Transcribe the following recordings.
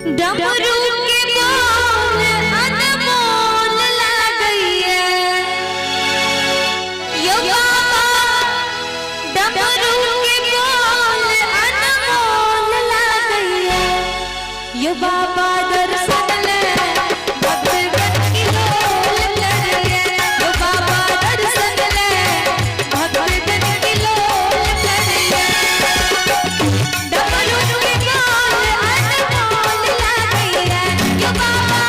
डमरू के बोल अनमोल लागइए यो बाबा, डमरू के बोल अनमोल लागइए यो बाबा दर्शन ले भक्त गण की लोल करिए यो बाबा दर्शन ले भक्त गण की लोल करिए डमरू के बोल अनमोल लागइए यो बाबा,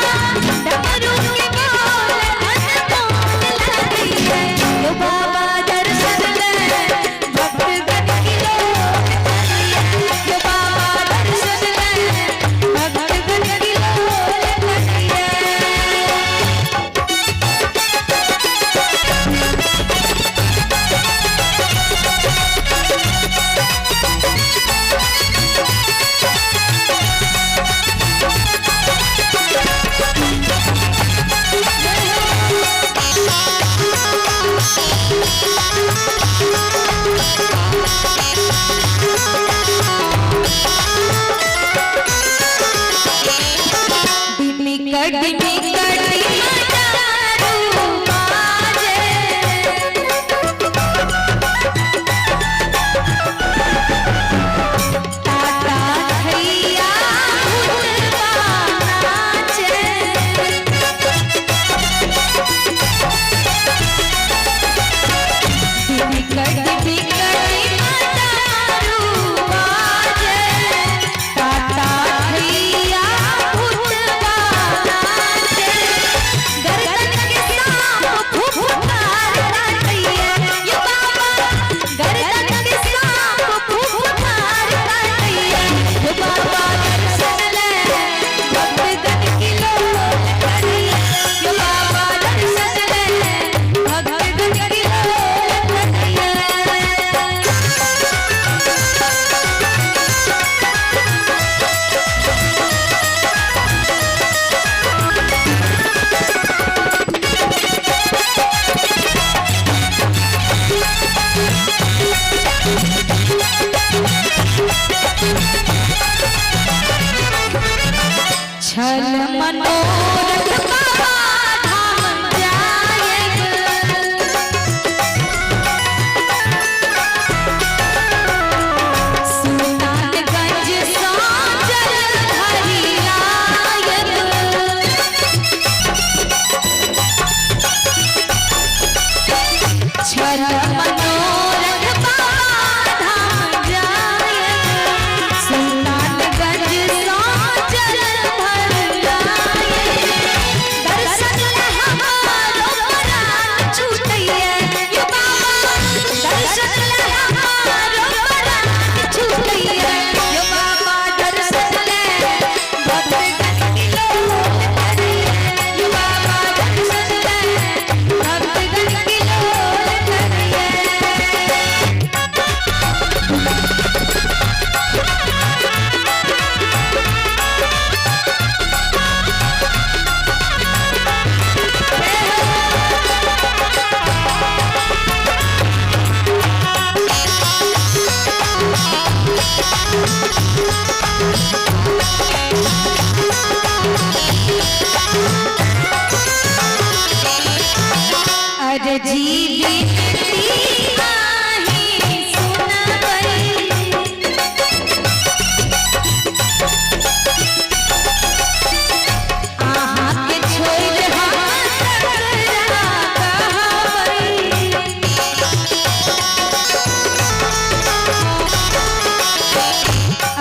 डमरू के बोल अनमोल लागइए यो बाबा दर्शन ले भक्त गण की लोल करिए यो बाबा दर्शन ले भक्त गण की लोल करिए। छल मनोरथ बाबा धाम जाएब सुल्तानगंज से जल भरी लायब छल मनोरथ बाबा धाम जाएब सुल्तानगंज से जल दर्शन ले हमारो प्राण छूटइए यो बाबा, दर्शन ले हमारो प्राण छूटइए यो बाबा दर्शन ले भक्त गण की लोल करिए यो बाबा दर्शन ले भक्त गण की लोल करिए। अरे जीवी नाही सुनबई आहा के छोड़ हम तकरा कहबई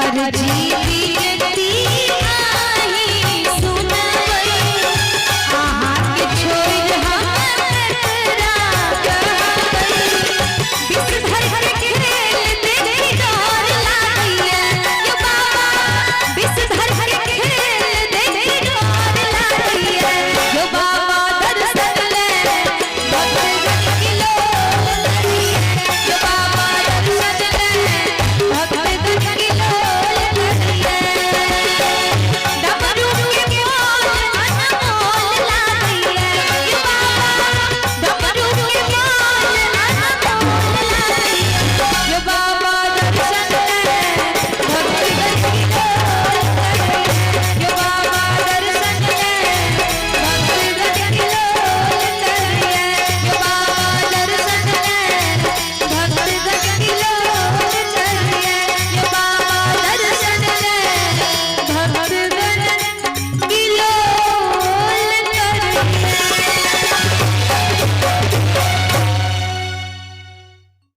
अरे जीवी